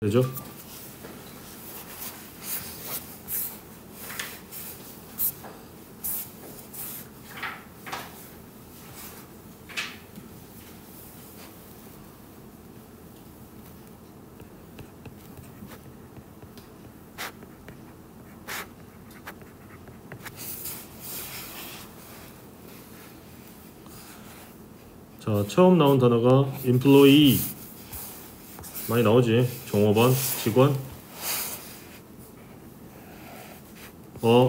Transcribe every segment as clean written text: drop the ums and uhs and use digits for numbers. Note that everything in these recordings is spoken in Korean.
되죠? 자, 처음 나온 단어가 employee. 많이 나오지. 종업원, 직원.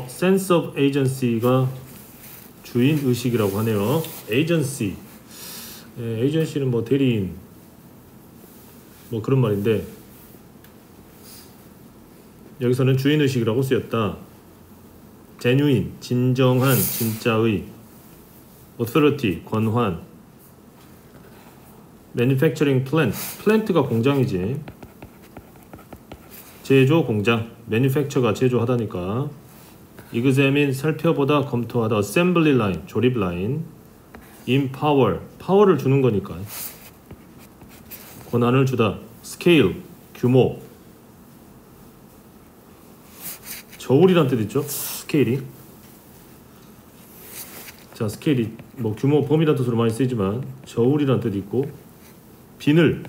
sense of agency가 주인 의식이라고 하네요. agency. agency는 뭐 대리인, 뭐 그런 말인데 여기서는 주인 의식이라고 쓰였다. genuine, 진정한, 진짜의. authority, 권한. manufacturing plant, plant가 공장이지. 제조 공장, manufacture가 제조하다니까. examine, 살펴보다, 검토하다. assembly line, 조립 라인. empower, 파워를 주는 거니까. 권한을 주다. scale, 규모. 저울이란 뜻 있죠? 스케일이. 자, 스케일이 뭐 규모, 범위란 뜻으로 많이 쓰이지만 저울이란 뜻이 있고, 비늘,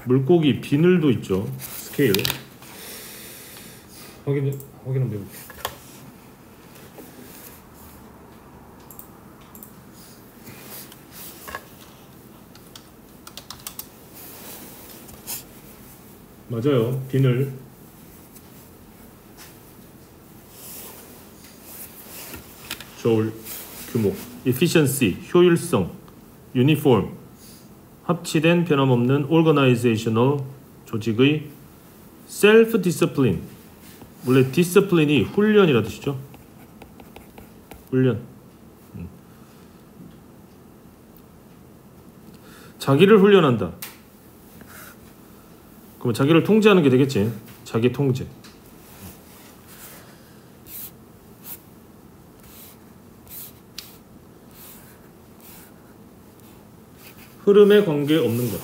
물고기 비늘도 있죠. 스케일. 확인 한번 해볼게요. 맞아요. 비늘. 저울, 규모. efficiency, 효율성. uniform, 합치된 변함없는 organizational, 조직의. self-discipline, 원래 discipline이 훈련이라 뜻이죠. 훈련. 자기를 훈련한다. 그럼 자기를 통제하는 게 되겠지. 자기 통제. 흐름에 관계없는 것.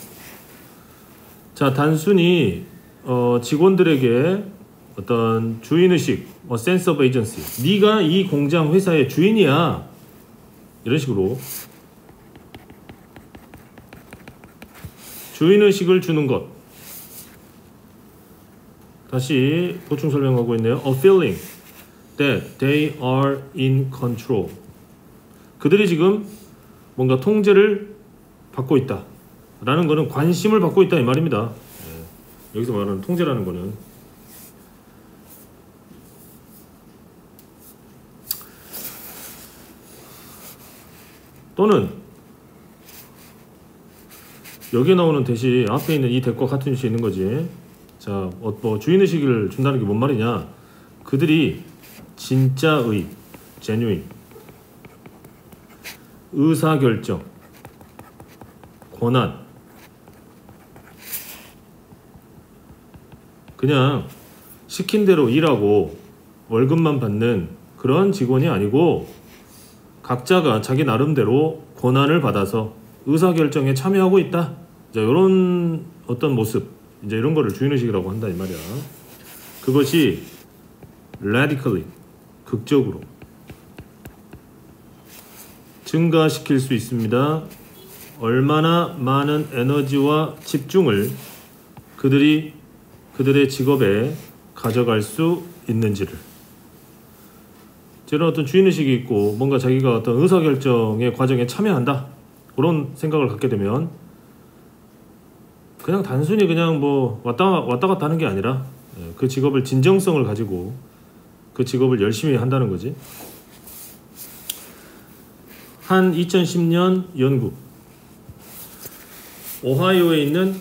자, 단순히 직원들에게 어떤 주인의식, sense of agency, 네가 이 공장 회사의 주인이야, 이런 식으로 주인의식을 주는 것. 다시 보충 설명하고 있네요. A feeling that they are in control. 그들이 지금 뭔가 통제를 받고 있다 라는 거는 관심을 받고 있다 이 말입니다. 여기서 말하는 통제라는 거는 또는 여기에 나오는 대시 앞에 있는 이 대과 같은 뜻이 있는 거지. 자, 뭐 주인의식을 준다는 게 뭔 말이냐. 그들이 진짜의, genuine, 의사결정, 권한, 그냥 시킨 대로 일하고 월급만 받는 그런 직원이 아니고 각자가 자기 나름대로 권한을 받아서 의사결정에 참여하고 있다. 자, 이런 어떤 모습, 이제 이런 거를 주인의식이라고 한다 이 말이야. 그것이 radically, 극적으로 증가시킬 수 있습니다. 얼마나 많은 에너지와 집중을 그들의 직업에 가져갈 수 있는지를. 저런 어떤 주인의식이 있고 뭔가 자기가 어떤 의사결정의 과정에 참여한다, 그런 생각을 갖게 되면 그냥 단순히 그냥 뭐 왔다 갔다 하는 게 아니라 그 직업을 진정성을 가지고 그 직업을 열심히 한다는 거지. 한 2010년 연구. 오하이오에 있는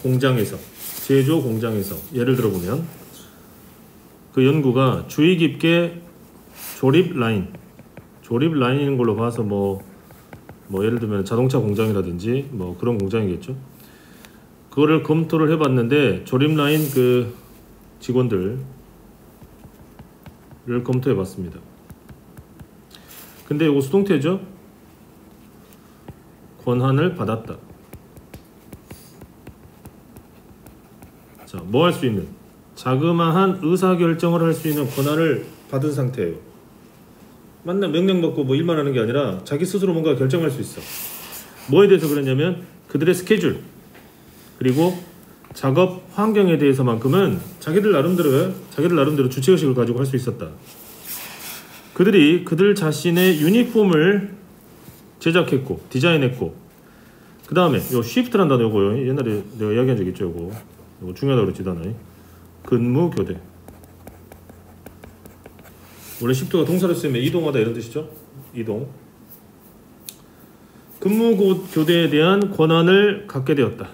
공장에서, 제조 공장에서 예를 들어 보면 그 연구가 주의 깊게 조립 라인인 걸로 봐서 뭐 예를 들면 자동차 공장이라든지 뭐 그런 공장이겠죠. 그거를 검토를 해봤는데 조립 라인 그 직원들을 검토해봤습니다. 근데 이거 수동태죠. 권한을 받았다. 자, 뭐 할 수 있는 자그마한 의사결정을 할 수 있는 권한을 받은 상태예요. 맨날 명령받고 뭐 일만 하는 게 아니라 자기 스스로 뭔가 결정할 수 있어. 뭐에 대해서 그랬냐면 그들의 스케줄 그리고 작업 환경에 대해서만큼은 자기들 나름대로 주체의식을 가지고 할 수 있었다. 그들이 그들 자신의 유니폼을 제작했고 디자인했고 그 다음에 요 쉬프트란 단어 요거 옛날에 내가 이야기한 적 있죠. 요거 중요하다고 그랬지 단어. 근무 교대. 원래 쉬프트가 동사로 쓰면 이동하다 이런 뜻이죠. 이동. 근무 교대에 대한 권한을 갖게 되었다.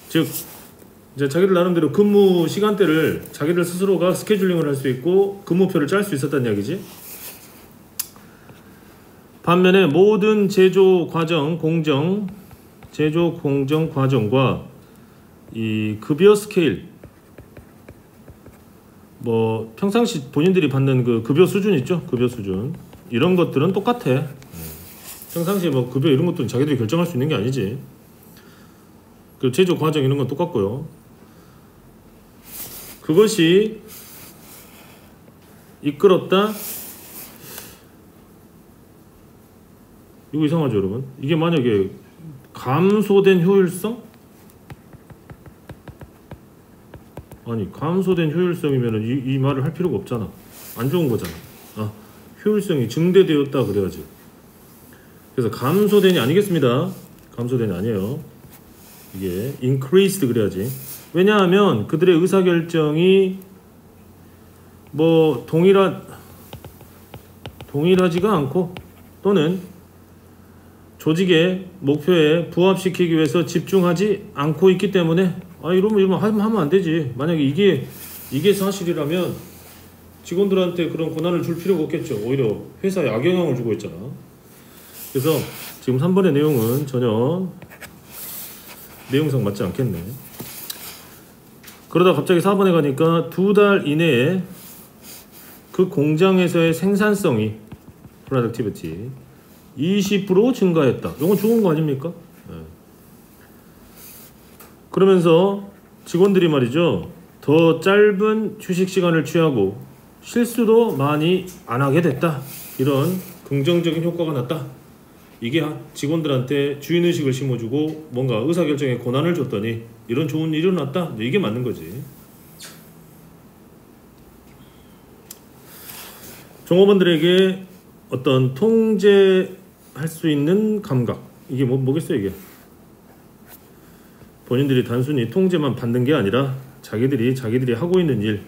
즉 이제 자기들 나름대로 근무 시간대를 자기들 스스로가 스케줄링을 할 수 있고 근무표를 짤 수 있었다는 이야기지. 반면에 모든 제조 공정 과정과 이 급여 스케일 뭐 평상시 본인들이 받는 그 급여 수준 있죠. 급여 수준 이런 것들은 똑같아. 평상시에 뭐 급여 이런 것들은 자기들이 결정할 수 있는 게 아니지. 그 제조 과정 이런 건 똑같고요. 그것이 이끌었다. 이거 이상하죠, 여러분? 이게 만약에 감소된 효율성? 아니, 감소된 효율성이면 이 말을 할 필요가 없잖아. 안 좋은 거잖아. 효율성이 증대되었다 그래야지. 그래서 감소된이 아니겠습니다. 감소된이 아니에요. 이게 increased 그래야지. 왜냐하면 그들의 의사결정이 뭐 동일하지가 않고 또는 조직의 목표에 부합시키기 위해서 집중하지 않고 있기 때문에 이러면 하면 안 되지. 만약에 이게 사실이라면 직원들한테 그런 권한을 줄 필요가 없겠죠. 오히려 회사에 악영향을 주고 있잖아. 그래서 지금 3번의 내용은 전혀 내용상 맞지 않겠네. 그러다 갑자기 4번에 가니까 2달 이내에 그 공장에서의 생산성이 productivity 20% 증가했다. 이건 좋은 거 아닙니까? 네. 그러면서 직원들이 말이죠. 더 짧은 휴식 시간을 취하고 실수도 많이 안 하게 됐다. 이런 긍정적인 효과가 났다. 이게 직원들한테 주인의식을 심어주고 뭔가 의사결정에 권한을 줬더니 이런 좋은 일이 일어났다. 이게 맞는 거지. 종업원들에게 어떤 통제할 수 있는 감각. 이게 뭐겠어요 이게. 본인들이 단순히 통제만 받는 게 아니라 자기들이 하고 있는 일,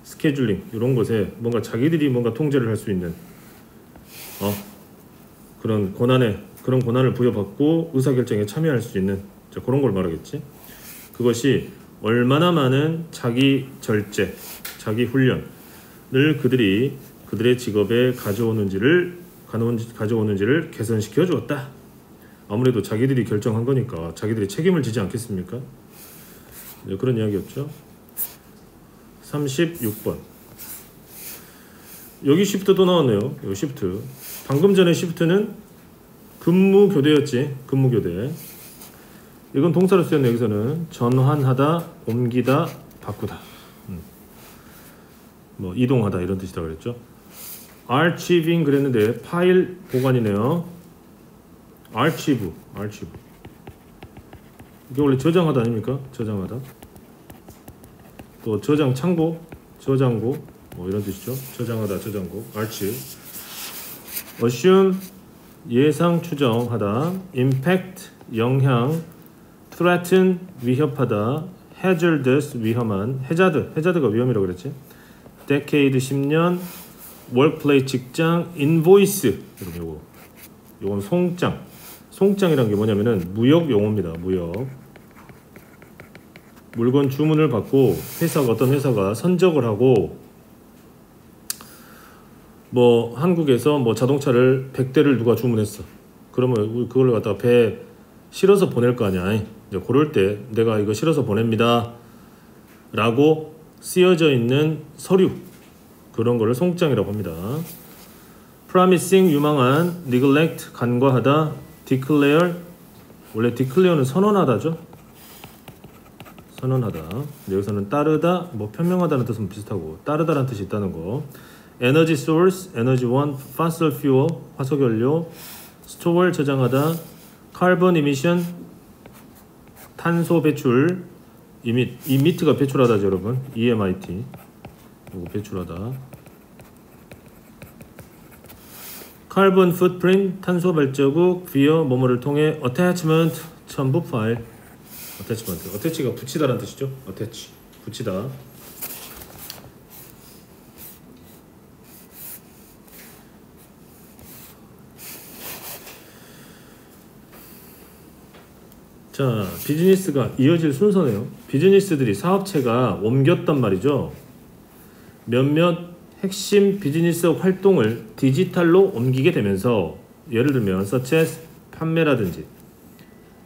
스케줄링 이런 것에 뭔가 자기들이 뭔가 통제를 할 수 있는 그런 권한을 부여받고 의사결정에 참여할 수 있는 그런 걸 말하겠지. 그것이 얼마나 많은 자기 절제, 자기 훈련을 그들의 직업에 가져오는지를 개선시켜 주었다. 아무래도 자기들이 결정한 거니까 자기들이 책임을 지지 않겠습니까? 네, 그런 이야기였죠. 36번. 여기 시프트도 나왔네요. 여기 시프트. 방금 전에 시프트는 근무교대였지. 근무교대. 이건 동사로 쓰였네. 여기서는 전환하다, 옮기다, 바꾸다. 뭐 이동하다 이런 뜻이라고 그랬죠. archiving 그랬는데 파일 보관이네요. archive. 이게 원래 저장하다 아닙니까? 저장하다. 또 저장 창고, 저장고 뭐 이런 뜻이죠. 저장하다, 저장고. archive. assume 예상 추정하다. impact 영향. threaten 위협하다. hazardous 위험한. hazard가 위험이라고 그랬지. decade 10년. workplace 직장. invoice 요건 송장이란 게 뭐냐면은 무역 용어입니다. 무역. 물건 주문을 받고 어떤 회사가 선적을 하고 뭐 한국에서 뭐 자동차를 100대를 누가 주문했어. 그러면 그걸 갖다가 배에 실어서 보낼 거 아니야. 이제 그럴 때 내가 이거 실어서 보냅니다 라고 쓰여져 있는 서류, 그런 거를 송장이라고 합니다. promising 유망한, neglect 간과하다, declare 원래 declare는 선언하다죠. 선언하다. 여기서는 따르다, 뭐 편명하다는 뜻은 비슷하고 따르다라는 뜻이 있다는 거. 에너지 소스, 에너지 원, fossil fuel, 화석연료, 스토어 저장하다, 카본 이미션, 탄소 배출, 이미트가 배출하다죠 여러분. EMIT. 이거 배출하다. 카본 풋프린트, 탄소 발자국, via 뭐뭐를 통해 attachment, 첨부 파일. attachment, attach가 붙이다라는 뜻이죠. attach, 붙이다. 자, 비즈니스가 이어질 순서네요. 비즈니스들이 사업체가 옮겼단 말이죠. 몇몇 핵심 비즈니스 활동을 디지털로 옮기게 되면서 예를 들면 such as 판매라든지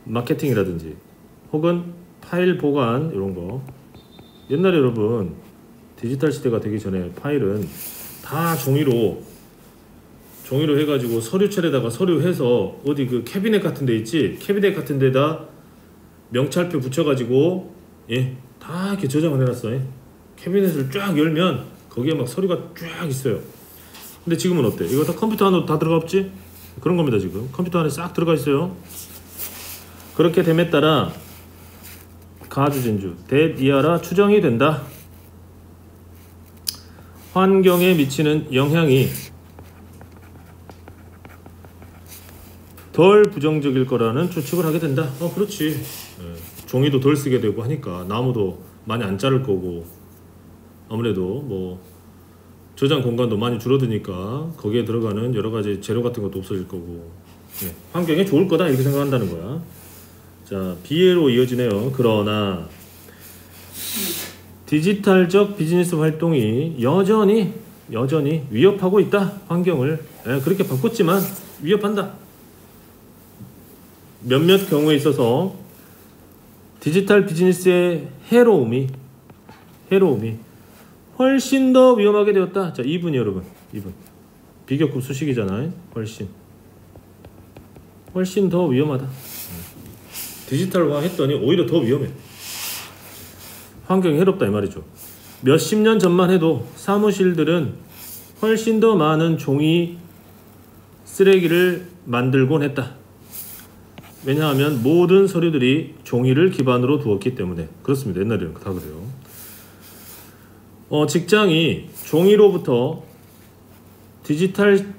마케팅이라든지 혹은 파일 보관 이런 거. 옛날에 여러분 디지털 시대가 되기 전에 파일은 다 종이로 해가지고 서류철에다가 서류해서 어디 그 캐비넷 같은 데 있지? 캐비넷 같은 데다 명찰표 붙여가지고 다 이렇게 저장을 해놨어. 캐비넷을 쫙 열면 거기에 막 서류가 쫙 있어요. 근데 지금은 어때? 이거 다 컴퓨터 안으로 다 들어가 없지? 그런 겁니다. 지금 컴퓨터 안에 싹 들어가 있어요. 그렇게 됨에 따라 가주진주 대이하라 추정이 된다. 환경에 미치는 영향이 덜 부정적일 거라는 추측을 하게 된다. 그렇지. 종이도 덜 쓰게 되고 하니까 나무도 많이 안 자를 거고 아무래도 뭐 저장 공간도 많이 줄어드니까 거기에 들어가는 여러 가지 재료 같은 것도 없어질 거고 환경에 좋을 거다 이렇게 생각한다는 거야. 자, 비례로 이어지네요. 그러나 디지털적 비즈니스 활동이 여전히 위협하고 있다. 환경을 그렇게 바꿨지만 위협한다. 몇몇 경우에 있어서 디지털 비즈니스의 해로움이 훨씬 더 위험하게 되었다. 자, 2분이 여러분. 2분. 비교급 수식이잖아요. 훨씬 더 위험하다. 디지털화 했더니 오히려 더 위험해. 환경이 해롭다 이 말이죠. 몇십 년 전만 해도 사무실들은 훨씬 더 많은 종이 쓰레기를 만들곤 했다. 왜냐하면 모든 서류들이 종이를 기반으로 두었기 때문에. 그렇습니다. 옛날에는 다 그래요. 직장이 종이로부터 디지털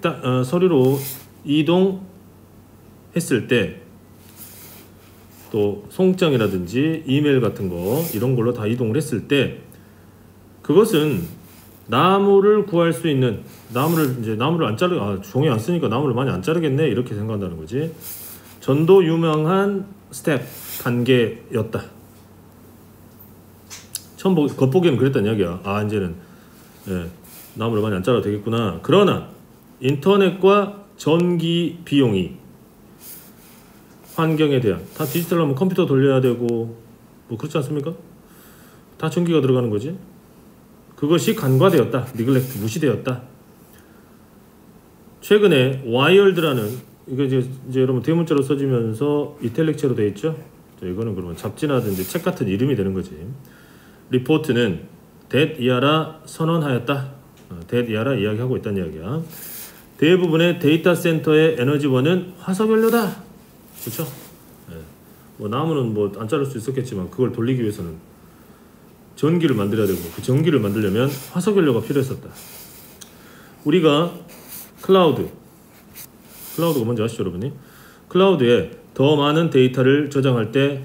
서류로 이동했을 때 또 송장이라든지 이메일 같은 거 이런 걸로 다 이동을 했을 때 그것은 나무를 구할 수 있는 나무를 안 자르 종이 안 쓰니까 나무를 많이 안 자르겠네 이렇게 생각한다는 거지. 전도 유명한 스텝 단계였다. 처음 겉보기에는 그랬단 이야기야. 이제는 나무를 많이 안 잘라도 되겠구나. 그러나 인터넷과 전기 비용이 환경에 대한 다 디지털로 하면 컴퓨터 돌려야 되고 뭐 그렇지 않습니까? 다 전기가 들어가는 거지. 그것이 간과되었다. 니글렉트 무시되었다. 최근에 와이얼드라는 이거 이제 여러분 대문자로 써지면서 이탈릭체로 되어 있죠. 자, 이거는 그러면 잡지나든지 책 같은 이름이 되는 거지. 리포트는 대이하라 선언하였다. 대이하라 이야기하고 있다는 이야기야. 대부분의 데이터 센터의 에너지원은 화석연료다. 그렇죠? 뭐 나무는 뭐 안 자를 수 있었겠지만 그걸 돌리기 위해서는 전기를 만들어야 되고 그 전기를 만들려면 화석연료가 필요했었다. 우리가 클라우드가 뭔지 아시죠 여러분이? 클라우드에 더 많은 데이터를 저장할 때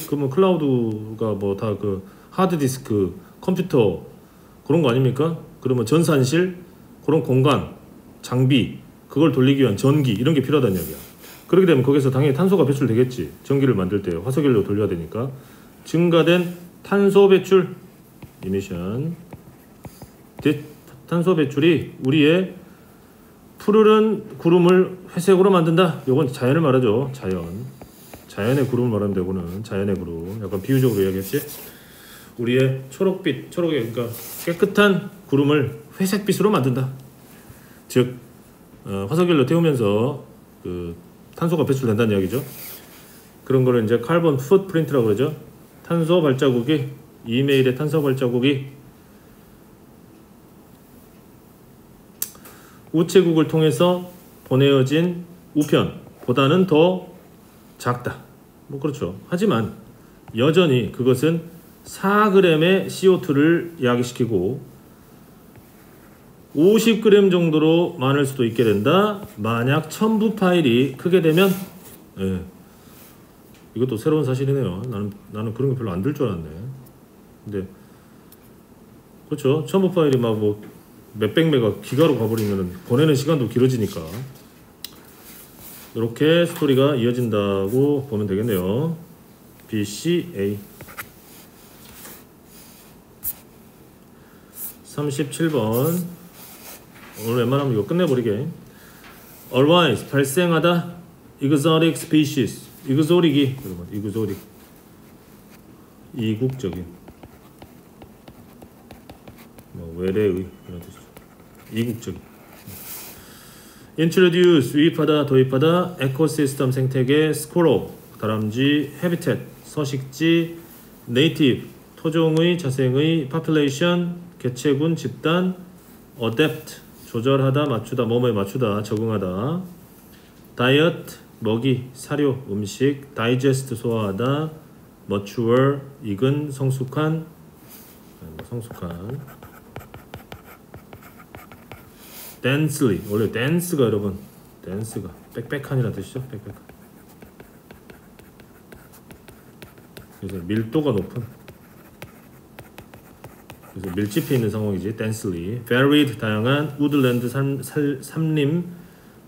그러면 클라우드가 뭐 다 그 하드디스크, 컴퓨터 그런 거 아닙니까? 그러면 전산실 그런 공간, 장비 그걸 돌리기 위한 전기 이런 게 필요하다는 이야기야. 그렇게 되면 거기서 당연히 탄소가 배출되겠지. 전기를 만들 때 화석연료 돌려야 되니까. 증가된 탄소 배출 이미션 탄소 배출이 우리의 푸르른 구름을 회색으로 만든다. 이건 자연을 말하죠. 자연의 구름을 말하는데 이거는 자연의 구름. 약간 비유적으로 이야기했지. 우리의 초록빛, 그러니까 깨끗한 구름을 회색빛으로 만든다. 즉 화석연료 태우면서 그 탄소가 배출된다는 이야기죠. 그런 거를 이제 카본 풋프린트라고 그러죠. 탄소 발자국이 이메일의 탄소 발자국이 우체국을 통해서 보내어진 우편보다는 더 작다. 뭐 그렇죠. 하지만 여전히 그것은 4g의 CO2를 야기시키고 50g 정도로 많을 수도 있게 된다. 만약 첨부 파일이 크게 되면 예. 이것도 새로운 사실이네요. 나는 그런 게 별로 안 들 줄 알았네. 근데 그렇죠. 첨부 파일이 막 뭐 몇백 메가 기가로 가버리면 보내는 시간도 길어지니까 이렇게 스토리가 이어진다고 보면 되겠네요. BCA 37번 오늘 웬만하면 이거 끝내버리게. Arise 발생하다 exotic species 이그조릭이 이그조릭 이국적인 뭐 외래의 이런 뜻이죠. 이국적인 introduce 유입하다 도입하다 에코시스템 생태계 squirrel 다람쥐 habitat 서식지 native 토종의 자생의 population 개체군 집단 adapt 조절하다 맞추다 뭐뭐에 맞추다 적응하다 diet 먹이 사료 음식 digest 소화하다 mature 익은 성숙한 densely 원래 dense가 여러분 dense가 빽빽한이라는 뜻이죠. 빽빽한 그래서 밀도가 높은 그래서 밀집해 있는 상황이지. densely varied 다양한 woodland 삼림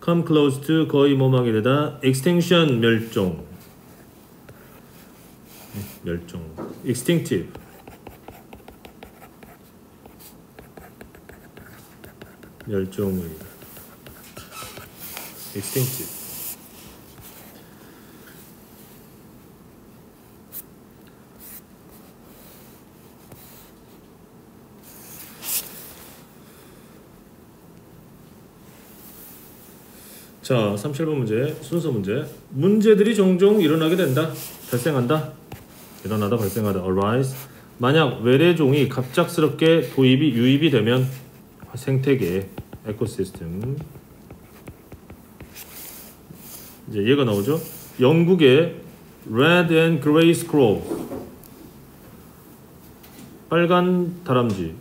come close to 거의 모막이 되다 extinction 멸종 extinctive 멸종의 extinctive 자, 37번 문제 순서 문제. 문제들이 종종 일어나게 된다. 발생한다. 일어나다 발생하다. arise. 만약 외래종이 갑작스럽게 유입이 되면 생태계 에코시스템 이제 얘가 나오죠. 영국의 red and grey squirrel 빨간 다람쥐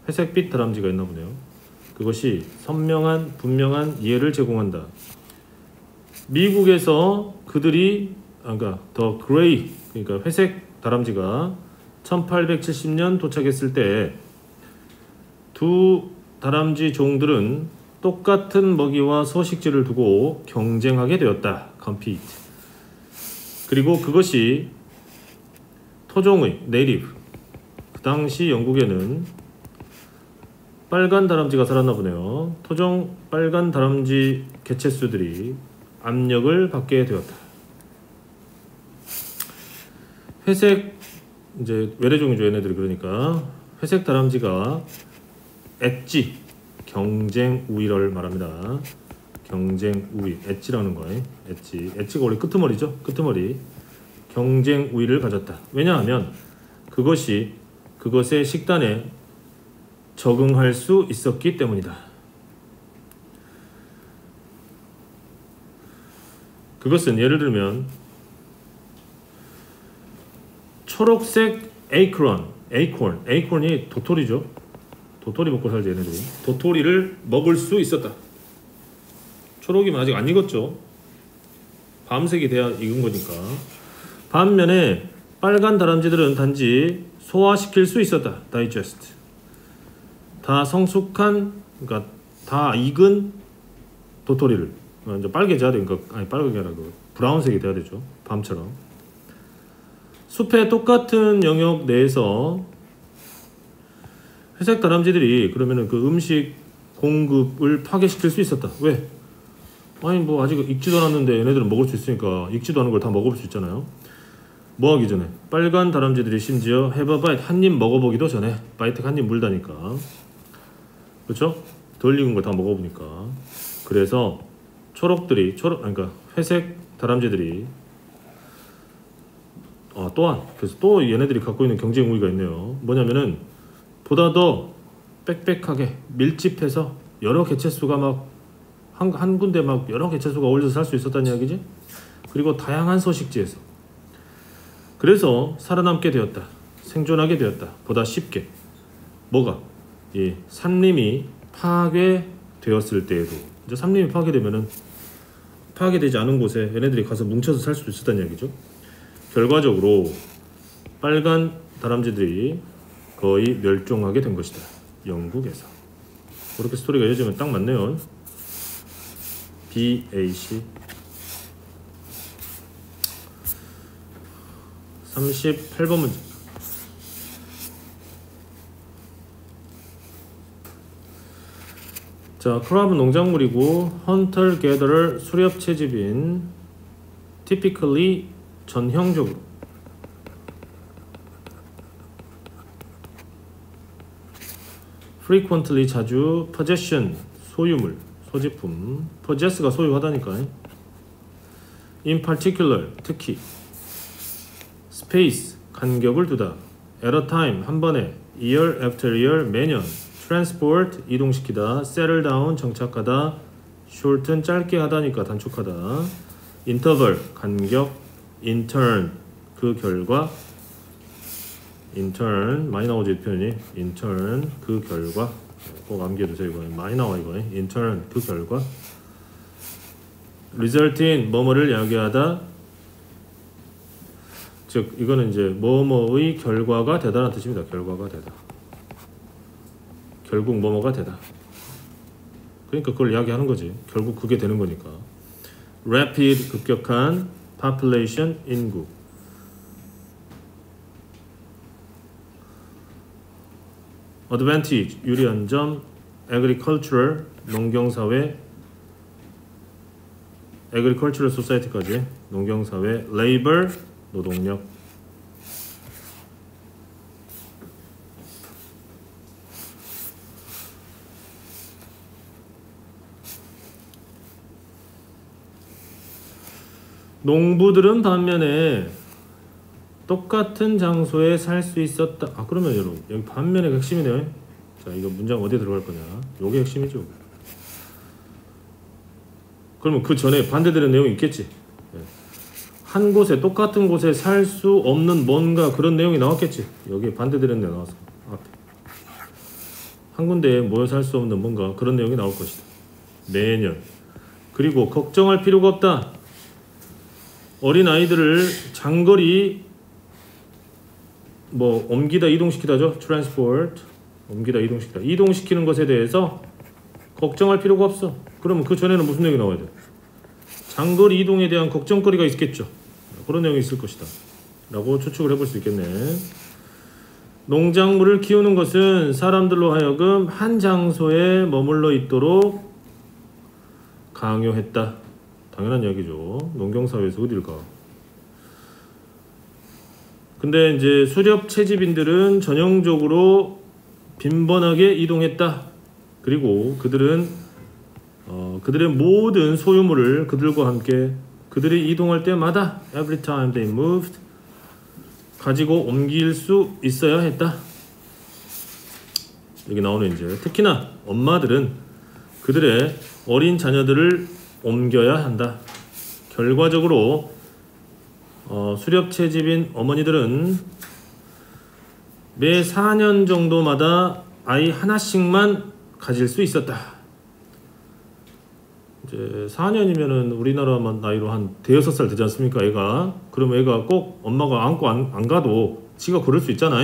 회색빛 다람쥐가 있나 보네요. 그것이 선명한 분명한 이해를 제공한다. 미국에서 그들이 그러니까 더 그레이 그러니까 회색 다람쥐가 1870년 도착했을 때 두 다람쥐 종들은 똑같은 먹이와 서식지를 두고 경쟁하게 되었다. compete. 그리고 그것이 토종의 native. 그 당시 영국에는 빨간 다람쥐가 살았나 보네요. 토종 빨간 다람쥐 개체수들이 압력을 받게 되었다. 회색 이제 외래종이죠 얘네들이. 그러니까 회색 다람쥐가 엣지 경쟁 우위를 말합니다. 경쟁 우위 엣지라는 거예요. 엣지가 원래 끄트머리죠. 끄트머리 경쟁 우위를 가졌다. 왜냐하면 그것의 식단에 적응할 수 있었기 때문이다. 그것은 예를 들면 초록색 에이콘이 도토리죠. 도토리 먹고 살지 얘네들이. 도토리를 먹을 수 있었다. 초록이면 아직 안 익었죠. 밤색이 돼야 익은 거니까. 반면에 빨간 다람쥐들은 단지 소화시킬 수 있었다. digest. 다 성숙한 그러니까 다 익은 도토리를 이제 빨개져야 되니까 아니 빨갛게 아니라 브라운색이 돼야 되죠. 밤처럼. 숲의 똑같은 영역 내에서 회색 다람쥐들이 그러면은 그 음식 공급을 파괴시킬 수 있었다. 왜? 아니 뭐 아직 익지도 않았는데 얘네들은 먹을 수 있으니까 익지도 않은 걸 다 먹을 수 있잖아요. 뭐 하기 전에 빨간 다람쥐들이 심지어 have a bite 한 입 먹어보기도 전에 바이트가 한 입 물다니까. 그렇죠? 덜 익은 걸 다 먹어보니까. 그래서 그러니까 회색 다람쥐들이 또한 그래서 또 얘네들이 갖고 있는 경쟁 우위가 있네요. 뭐냐면은 보다 더 빽빽하게 밀집해서 여러 개체수가 막 한 군데 막 여러 개체수가 어울려서 살 수 있었다는 이야기지. 그리고 다양한 서식지에서 그래서 살아남게 되었다. 생존하게 되었다. 보다 쉽게 뭐가 이 산림이 파괴되었을 때에도 이제 산림이 파괴되면은 파괴되지 않은 곳에 얘네들이 가서 뭉쳐서 살 수도 있었다는 이야기죠. 결과적으로 빨간 다람쥐들이 거의 멸종하게 된 것이다. 영국에서. 그렇게 스토리가 이어지면 딱 맞네요. BAC 38번 문제. 자, 크랍은 농작물이고 헌터 게더럴 수렵 채집인 typically 전형적으로 frequently 자주 possession 소유물 소지품 possess가 소유하다니까 in particular 특히 space 간격을 두다 at a time 한 번에 year after year 매년 transport 이동시키다 settle down 정착하다 shorten 짧게 하다니까 단축하다 interval 간격 in turn 그 결과 in turn 많이 나오죠 이 표현이 in turn 그 결과 꼭 암기해두세요. 이거 많이 나와 이거 in turn 그 결과 result in 뭐뭐를 야기하다 즉 이거는 이제 뭐뭐의 결과가 되다라는 뜻입니다. 결과가 되다 결국 뭐뭐가 되다 그러니까 그걸 이야기하는 거지. 결국 그게 되는 거니까. rapid 급격한 population 인구 advantage 유리한 점 agricultural 농경사회 agricultural society까지 농경사회 labor 노동력 농부들은 반면에 똑같은 장소에 살 수 있었다. 그러면 여러분 여기 반면의 핵심이네요. 자, 이거 문장 어디에 들어갈 거냐? 요게 핵심이죠. 그러면 그 전에 반대되는 내용이 있겠지. 한 곳에 똑같은 곳에 살 수 없는 뭔가 그런 내용이 나왔겠지. 여기에 반대되는 내용 나왔어. 앞에 한 군데에 모여 살 수 없는 뭔가 그런 내용이 나올 것이다. 매년. 그리고 걱정할 필요가 없다. 어린 아이들을 장거리 뭐 옮기다 이동시키다죠. transport 옮기다 이동시키다 이동시키는 것에 대해서 걱정할 필요가 없어. 그러면 그 전에는 무슨 내용이 나와야 돼? 장거리 이동에 대한 걱정거리가 있겠죠. 그런 내용이 있을 것이다 라고 추측을 해볼 수 있겠네. 농작물을 키우는 것은 사람들로 하여금 한 장소에 머물러 있도록 강요했다. 당연한 이야기죠. 농경사회에서 어딜 가. 근데 이제 수렵 채집인들은 전형적으로 빈번하게 이동했다. 그리고 그들은 그들의 모든 소유물을 그들과 함께 그들이 이동할 때마다 every time they moved 가지고 옮길 수 있어야 했다. 여기 나오는 이제 특히나 엄마들은 그들의 어린 자녀들을 옮겨야 한다. 결과적으로 수렵 채집인 어머니들은 매 4년 정도마다 아이 하나씩만 가질 수 있었다. 이제 4년이면은 우리나라 나이로 한 대여섯 살 되지 않습니까? 애가. 그러면 애가 꼭 엄마가 안고 안 가도 지가 고를 수 있잖아.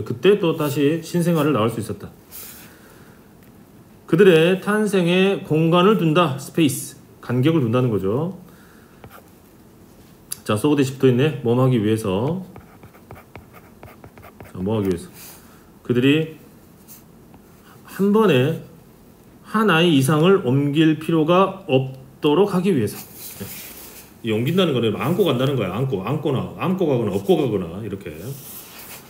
그때 또 다시 신생아를 낳을 수 있었다. 그들의 탄생에 공간을 둔다. 스페이스. 간격을 둔다는 거죠. 자, 소 대시 붙어있네. 뭐 하기 위해서. 자, 뭐 하기 위해서. 그들이 한 번에 한 아이 이상을 옮길 필요가 없도록 하기 위해서. 이 옮긴다는 거는 안고 간다는 거야. 안고 가거나 업고 가거나 이렇게.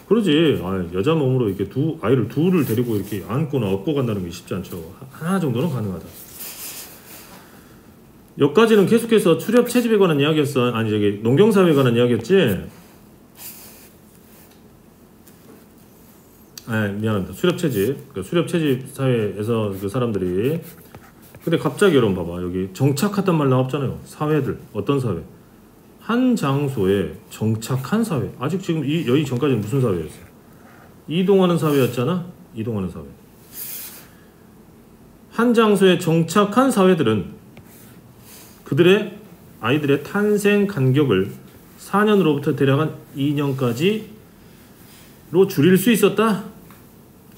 그러지. 여자 몸으로 이렇게 아이를 둘을 데리고 이렇게 안거나 업고 간다는 게 쉽지 않죠. 하나 정도는 가능하다. 여기까지는 계속해서 수렵 채집에 관한 이야기였어. 아니 저기 농경사회에 관한 이야기였지. 미안합니다. 수렵채집. 그 수렵채집 사회에서 그 사람들이. 근데 갑자기 여러분 봐봐. 여기 정착하단 말 나왔잖아요. 사회들. 어떤 사회? 한 장소에 정착한 사회. 아직 지금 여기 전까지는 무슨 사회였어요? 이동하는 사회였잖아. 이동하는 사회. 한 장소에 정착한 사회들은 그들의 아이들의 탄생 간격을 4년으로부터 대략 한 2년까지로 줄일 수 있었다.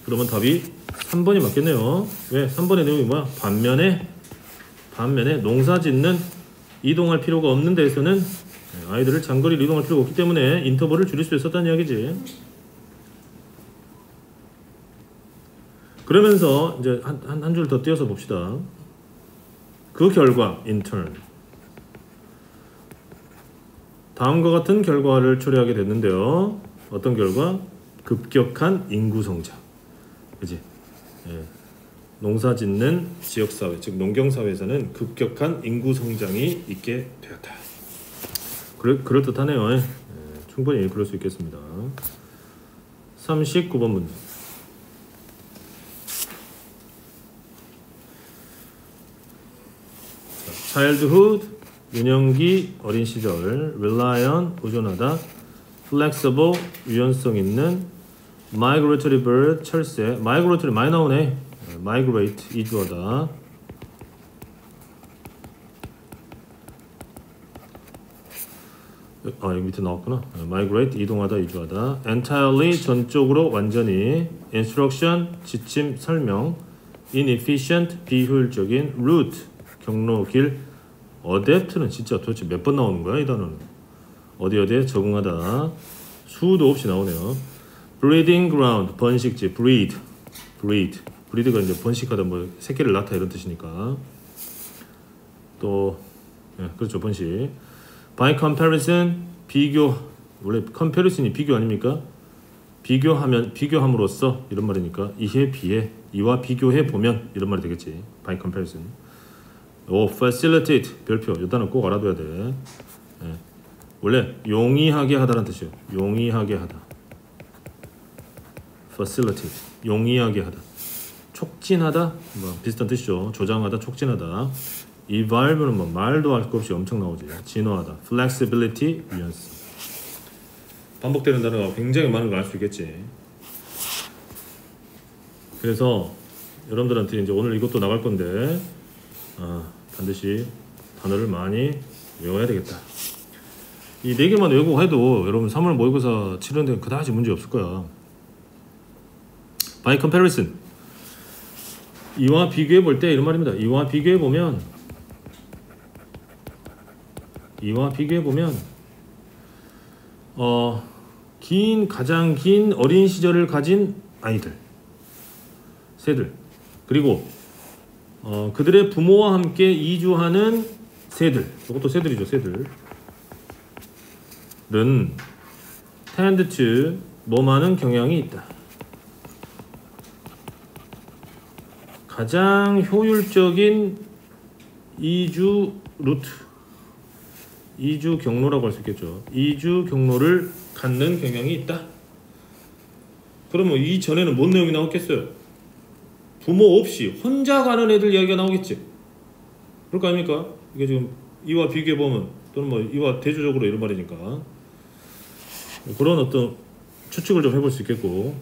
그러면 답이 3번이 맞겠네요. 왜? 3번의 내용이 뭐야? 반면에 농사 짓는 이동할 필요가 없는 데에서는 아이들을 장거리를 이동할 필요가 없기 때문에 인터벌을 줄일 수 있었다는 이야기지. 그러면서 이제 한 줄 더 띄어서 봅시다. 그 결과 in turn 다음과 같은 결과를 초래하게 됐는데요. 어떤 결과? 급격한 인구 성장. 그지? 예. 농사 짓는 지역사회, 즉 농경사회에서는 급격한 인구 성장이 있게 되었다. 그럴듯하네요. 예. 충분히 그럴 수 있겠습니다. 39번 문제. childhood, 유년기, 어린 시절, rely on, 의존하다, flexible, 유연성 있는, migratory bird, 철새, migratory 많이 나오네. migrate, 이주하다. 여기 밑에 나왔구나. migrate, 이동하다, 이주하다. entirely, 전적으로, 완전히. instruction, 지침, 설명. inefficient, 비효율적인. route, 경로, 길. adapt는 진짜 도대체 몇 번 나오는 거야 이 단어는. 어디에 적응하다. 수도 없이 나오네요. breeding ground, 번식지. breed가 이제 번식하다, 뭐 새끼를 낳다 이런 뜻이니까. 또 그렇죠, 번식. by comparison, 비교. 원래 comparison이 비교 아닙니까? 비교함으로써 이런 말이니까. 이에 비해, 이와 비교해 보면 이런 말이 되겠지. by comparison. facilitate, 별표. 이 단어 꼭 알아둬야 돼. 원래 용이하게 하다라는 뜻이에요. 용이하게 하다. facilitate, 용이하게 하다. 촉진하다, 뭐 비슷한 뜻이죠. 조장하다, 촉진하다. evolve는 뭐 말도 할 것 없이 엄청 나오지. 진화하다. flexibility, 유연성. 반복되는 단어가 굉장히 많은 걸 알 수 있겠지. 그래서 여러분들한테 이제 오늘 이것도 나갈 건데 반드시 단어를 많이 외워야 되겠다. 이 4개만 외우고 해도 여러분 3월 모의고사 치르는 데는 그다지 문제 없을 거야. by comparison, 이와 비교해 볼 때 이런 말입니다. 이와 비교해 보면 가장 긴 어린 시절을 가진 아이들, 새들, 그리고 그들의 부모와 함께 이주하는 새들, 이것도 새들이죠, 새들은 tend to 뭐하는 경향이 있다. 가장 효율적인 이주 루트, 이주 경로라고 할 수 있겠죠. 이주 경로를 갖는 경향이 있다. 그러면 이 전에는 뭔 내용이 나왔겠어요? 부모 없이 혼자 가는 애들 이야기가 나오겠지. 그럴 거 아닙니까? 이게 지금 이와 비교해 보면, 또는 뭐 이와 대조적으로 이런 말이니까 그런 어떤 추측을 좀 해볼 수 있겠고,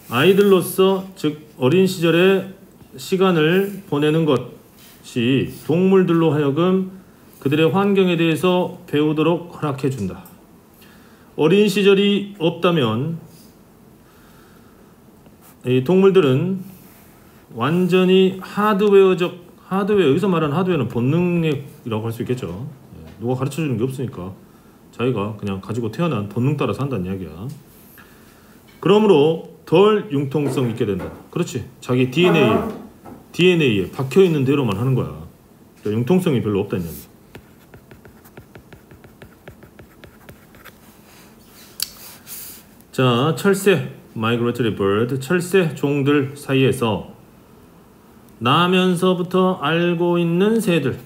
아이들로서 즉 어린 시절에 시간을 보내는 것이 동물들로 하여금 그들의 환경에 대해서 배우도록 허락해 준다. 어린 시절이 없다면 이 동물들은 완전히 하드웨어, 여기서 말하는 하드웨어는 본능이라고 할 수 있겠죠. 누가 가르쳐주는 게 없으니까 자기가 그냥 가지고 태어난 본능 따라 산다는 이야기야. 그러므로 덜 융통성 있게 된다. 그렇지. 자기 DNA에 박혀있는 대로만 하는 거야. 그러니까 융통성이 별로 없다는 이야기. 자, 철새, migratory bird, 철새 종들 사이에서 나면서부터 알고 있는 새들,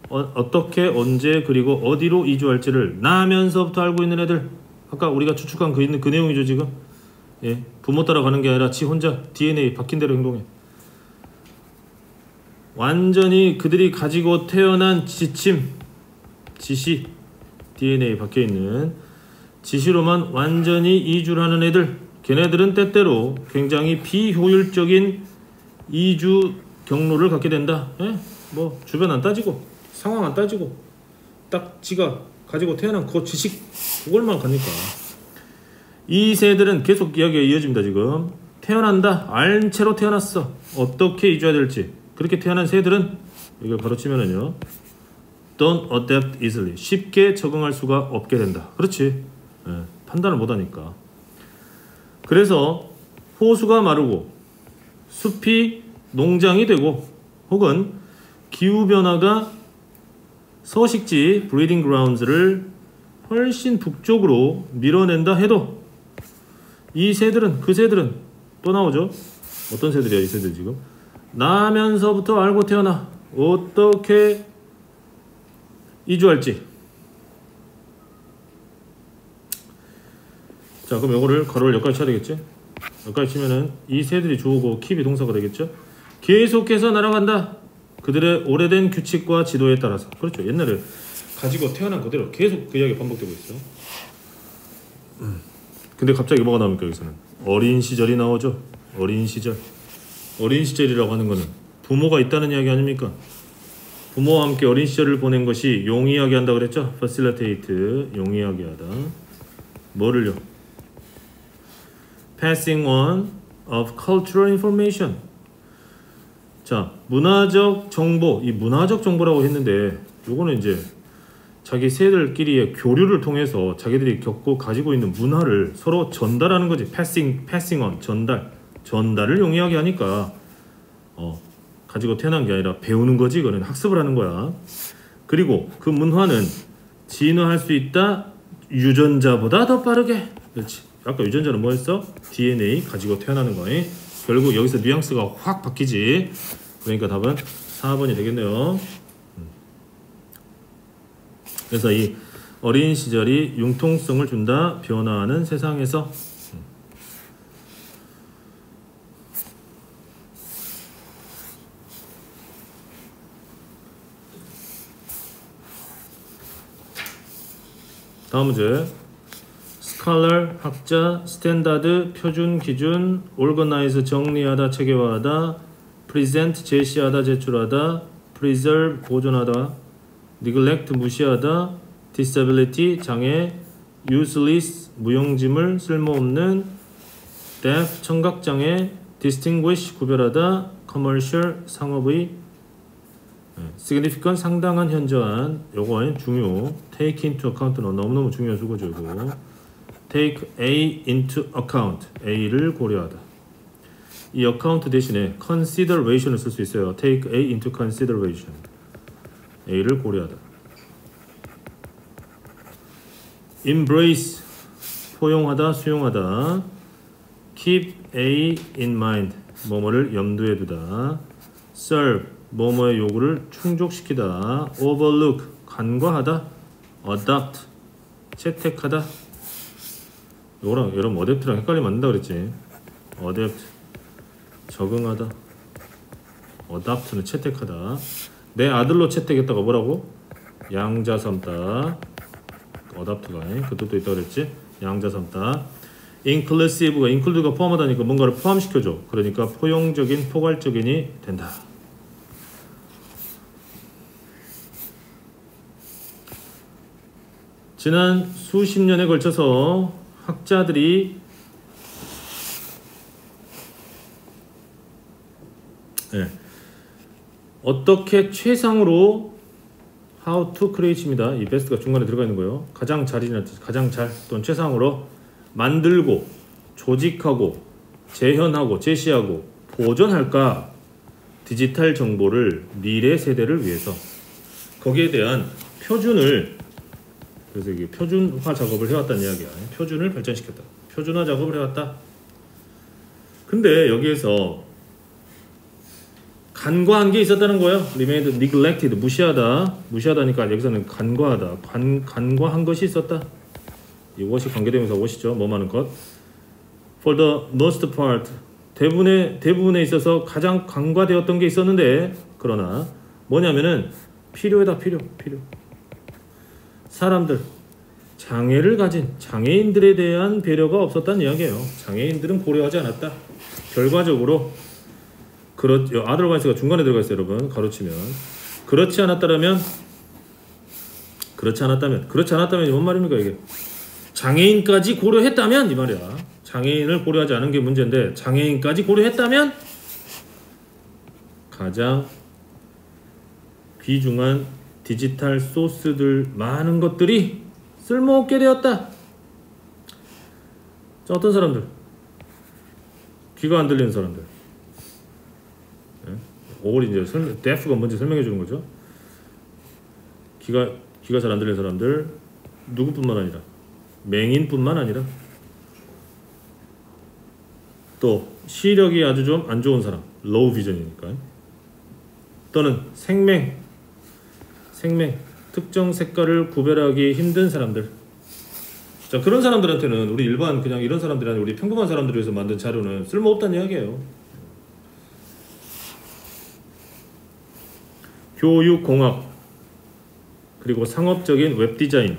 어떻게, 언제, 그리고 어디로 이주할지를 나면서부터 알고 있는 애들 아까 우리가 추측한 그 있는 그 내용이죠 지금. 예, 부모 따라 가는 게 아니라 지 혼자 DNA 박힌 대로 행동해. 완전히 그들이 가지고 태어난 지시 DNA 박혀있는 지시로만 완전히 이주를 하는 애들, 걔네들은 때때로 굉장히 비효율적인 이주 경로를 갖게 된다. 예? 뭐 주변 안 따지고 상황 안 따지고 딱 지가 가지고 태어난 그 지식 그걸만 가니까. 이 새들은 계속 이야기가 이어집니다. 지금 태어난다, 알 채로 태어났어. 어떻게 이주해야 될지. 그렇게 태어난 새들은 이걸 가로치면은요, don't adapt easily, 쉽게 적응할 수가 없게 된다. 그렇지. 예, 판단을 못하니까. 그래서 호수가 마르고 숲이 농장이 되고 혹은 기후변화가 서식지 breeding grounds를 훨씬 북쪽으로 밀어낸다 해도 이 새들은, 그 새들은 또 나오죠. 어떤 새들이야 이 새들 지금. 나면서부터 알고 태어나 어떻게 이주할지. 자, 그럼 요거를 가로를 여기까지 쳐야 되겠지. 여기까지 치면은 이 새들이 주어고 킵이 동사가 되겠죠. 계속해서 날아간다. 그들의 오래된 규칙과 지도에 따라서. 그렇죠. 옛날에 가지고 태어난 그대로 계속 그 이야기 반복되고 있어. 근데 갑자기 뭐가 나옵니까 여기서는? 어린 시절이 나오죠. 어린 시절. 어린 시절이라고 하는 거는 부모가 있다는 이야기 아닙니까? 부모와 함께 어린 시절을 보낸 것이 용이하게 한다 그랬죠. facilitate, 용이하게 하다. 뭐를요? passing on of cultural information. 자, 문화적 정보. 이 문화적 정보라고 했는데 요거는 이제 자기 새들끼리의 교류를 통해서 자기들이 겪고 가지고 있는 문화를 서로 전달하는 거지. passing on, 전달을 용이하게 하니까 가지고 태어난 게 아니라 배우는 거지. 이거는 학습을 하는 거야. 그리고 그 문화는 진화할 수 있다. 유전자보다 더 빠르게. 그렇지. 아까 유전자는 뭐였어? DNA 가지고 태어나는 거니. 결국 여기서 뉘앙스가 확 바뀌지. 그러니까 답은 4번이 되겠네요. 그래서 이 어린 시절이 융통성을 준다. 변화하는 세상에서. 다음 문제. 스칼러, 학자, 스탠다드, 표준, 기준, organize, 정리하다, 체계화하다, present, 제시하다, 제출하다, preserve, 보존하다, neglect, 무시하다, disability, 장애, useless, 무용지물, 쓸모없는, deaf, 청각장애, distinguish, 구별하다, commercial, 상업의, significant, 상당한, 현저한. 요거는 중요. take into account는 너무너무 중요한 수고죠. 이거. take A into account. A를 고려하다. 이 account 대신에 consideration을 쓸 수 있어요. take A into consideration. A를 고려하다. embrace, 포용하다, 수용하다. keep A in mind, 뭐뭐를 염두에 두다. serve, 뭐뭐의 요구를 충족시키다. overlook, 간과하다. adopt, 채택하다. 요거랑 여러분 adapt랑 헷갈리면 안 된다 그랬지. adapt, 적응하다. adopt는 채택하다. 내 아들로 채택했다가 뭐라고? 양자 삼다. adopt가 그 뜻도 있다 그랬지. 양자 삼다. inclusive가 include가 포함하다니까 뭔가를 포함시켜줘. 그러니까 포용적인, 포괄적인이 된다. 지난 수십 년에 걸쳐서 학자들이 어떻게 최상으로 how to create입니다. 이 best가 중간에 들어가 있는 거예요. 가장 잘이나 가장 잘 또는 최상으로 만들고 조직하고 재현하고 제시하고 보존할까? 디지털 정보를 미래 세대를 위해서. 거기에 대한 표준을, 그래서 이게 표준화 작업을 해왔다는 이야기야. 표준을 발전시켰다. 표준화 작업을 해왔다. 근데 여기에서 간과한 게 있었다는 거예요. remained, neglected, 무시하다니까 여기서는 간과하다. 간과한 것이 있었다. 이 what이 관계대명사 what이죠. 뭐하는 것. For the most part 대부분에 있어서 가장 간과되었던 게 있었는데 그러나 뭐냐면은 필요하다. 필요. 사람들 장애를 가진 장애인들에 대한 배려가 없었다는 이야기예요. 장애인들은 고려하지 않았다. 결과적으로 otherwise가 중간에 들어가 있어요, 여러분. 가로치면 그렇지 않았다면 뭔 말입니까 이게? 장애인까지 고려했다면 이 말이야. 장애인을 고려하지 않은 게 문제인데 장애인까지 고려했다면 가장 귀중한 디지털 소스들 많은 것들이 쓸모없게 되었다. 자, 어떤 사람들? 귀가 안 들리는 사람들. 오월이 이제 데프가 뭔지 설명해 주는 거죠. 귀가 잘 안 들리는 사람들 누구뿐만 아니라 맹인뿐만 아니라 또 시력이 아주 좀 안 좋은 사람, 로우 비전이니까. 또는 생맹 특정 색깔을 구별하기 힘든 사람들. 자, 그런 사람들한테는 우리 일반 그냥 이런 사람들이 아니라 우리 평범한 사람들을 위해서 만든 자료는 쓸모없다는 이야기예요. 교육공학 그리고 상업적인 웹디자인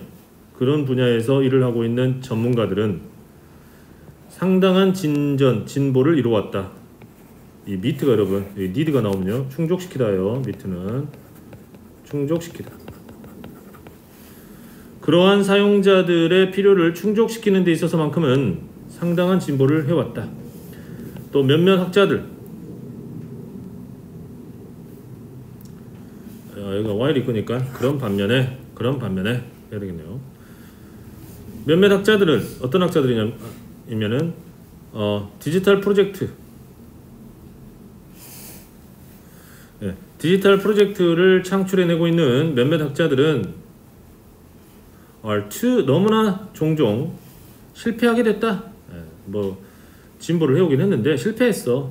그런 분야에서 일을 하고 있는 전문가들은 상당한 진보를 이루어왔다. 이 미트가 여러분, 이 니드가 나오면요 충족시키다예요. 미트는 충족시키다. 그러한 사용자들의 필요를 충족시키는 데 있어서만큼은 상당한 진보를 해왔다. 또 몇몇 학자들, 여기가 while이 있으니까 그런 반면에 해야 되겠네요. 몇몇 학자들은 어떤 학자들이냐면은 디지털 프로젝트, 디지털 프로젝트를 창출해내고 있는 몇몇 학자들은 너무나 종종 실패하게 됐다. 뭐 진보를 해오긴 했는데 실패했어.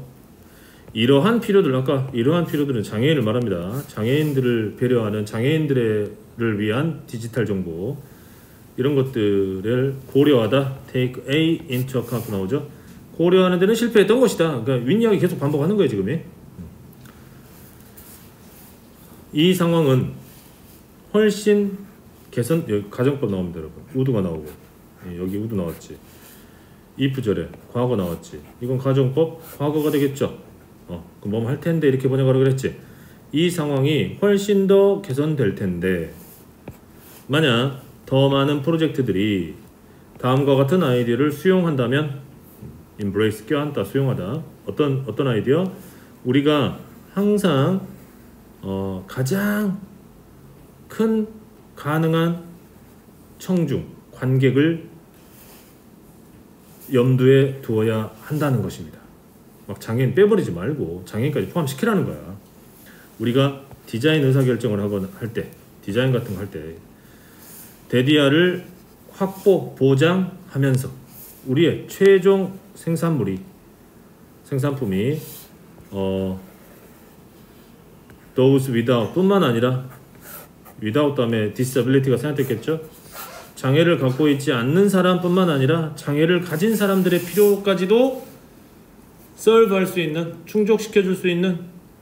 이러한 필요들은 장애인을 말합니다. 장애인들을 배려하는 장애인들을 위한 디지털 정보 이런 것들을 고려하다. take A into account 나오죠. 고려하는 데는 실패했던 것이다. 그러니까 윗이야기 계속 반복하는 거예요 지금이. 이 상황은 훨씬 개선, 여기 가정법 나옵니다 여러분. 우드가 나오고 여기 우드 나왔지. if 절에 과거 나왔지. 이건 가정법 과거가 되겠죠. 그럼 뭐 할 텐데 이렇게 번역하라고 그랬지. 이 상황이 훨씬 더 개선될 텐데 만약 더 많은 프로젝트들이 다음과 같은 아이디어를 수용한다면 embrace 껴안다 수용하다. 어떤 아이디어? 우리가 항상 가장 큰 가능한 청중 관객을 염두에 두어야 한다는 것입니다. 막 장애인 빼버리지 말고 장애인까지 포함시키라는 거야. 우리가 디자인 의사결정을 하거나 할 때, 디자인 같은 거 할 때 데디아를 확보, 보장하면서 우리의 최종 생산품이 those without 뿐만 아니라 without 다음에 disability가 생략됐겠죠. 장애를 갖고 있지 않는 사람뿐만 아니라 장애를 가진 사람들의 필요까지도 solve할 수 있는, 충족시켜줄 수 있는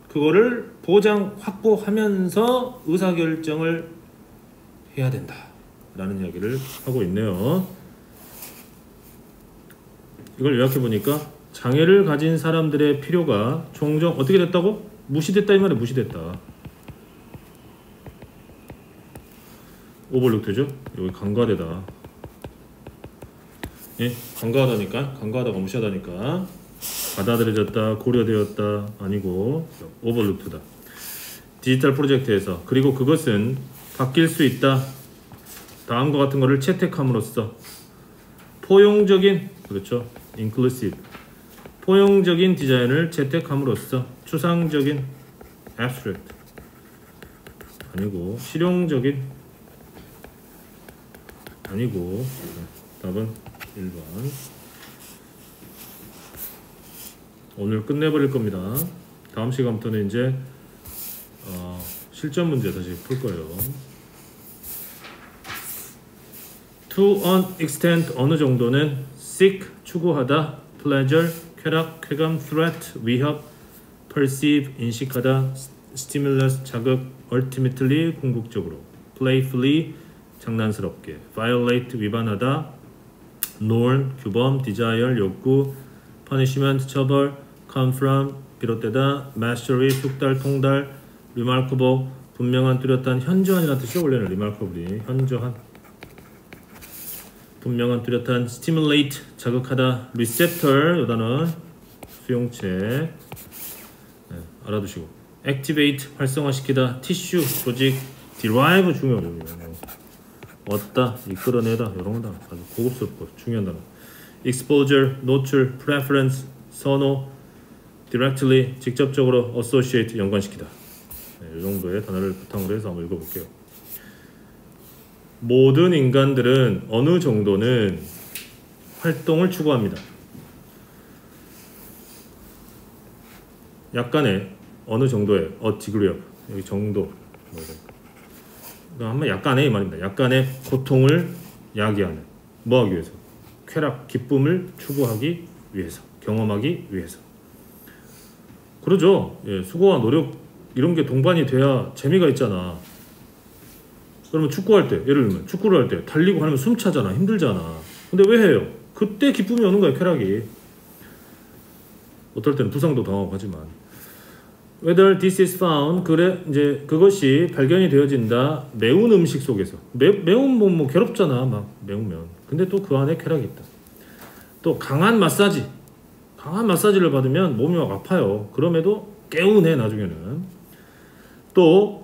그거를 보장, 확보하면서 의사결정을 해야 된다 라는 이야기를 하고 있네요. 이걸 요약해보니까 장애를 가진 사람들의 필요가 종종 어떻게 됐다고? 무시됐다 이 말이야. 무시됐다. 오버룩트죠. 여기 간과되다. 예, 간과하다니까. 간과하다가 무시하다니까. 받아들여졌다, 고려되었다 아니고 오버룩트다. 디지털 프로젝트에서. 그리고 그것은 바뀔 수 있다. 다음과 같은 거를 채택함으로써 포용적인, 그렇죠, inclusive, 포용적인 디자인을 채택함으로써 추상적인 abstract 아니고 실용적인 아니고 답은 1번. 오늘 끝내버릴 겁니다. 다음 시간부터는 이제 실전 문제 다시 풀 거예요. To an extent 어느 정도는 seek 추구하다 pleasure 쾌락 쾌감 threat 위협 perceive 인식하다 stimulus 자극 ultimately 궁극적으로 playfully 장난스럽게 violate 위반하다 norm 규범 desire 욕구 punishment 처벌 come from 비롯되다 mastery 숙달 통달 remarkable 분명한 뚜렷한 현저한이라는 뜻이죠. 원래는 remarkable이 현저한 분명한 뚜렷한 stimulate 자극하다 receptor 이 단어 수용체 네, 알아두시고 activate 활성화시키다 tissue 조직 derive 중요해요. 얻다 이끌어내다 이런 거다 아주 고급스럽고 중요한 단어 exposure 노출 preference 선호 directly 직접적으로 associate 연관시키다 네, 이 정도의 단어를 바탕으로 해서 한번 읽어볼게요. 모든 인간들은 어느 정도는 활동을 추구합니다. 약간의 어느 정도의 a degree of 여기 정도 한번 약간의 이 말입니다. 약간의 고통을 야기하는 뭐 하기 위해서 쾌락 기쁨을 추구하기 위해서 경험하기 위해서 그러죠. 예, 수고와 노력 이런 게 동반이 돼야 재미가 있잖아. 그러면 축구할 때 예를 들면 축구를 할 때 달리고 하면 숨 차잖아. 힘들잖아. 근데 왜 해요? 그때 기쁨이 오는 거야. 쾌락이. 어떨 때는 부상도 당하고 하지만 whether this is found 그래 이제 그것이 발견이 되어진다. 매운 음식 속에서 매운 뭐 괴롭잖아. 막 매우면. 근데 또 그 안에 쾌락이 있다. 또 강한 마사지를 받으면 몸이 막 아파요. 그럼에도 개운해 나중에는. 또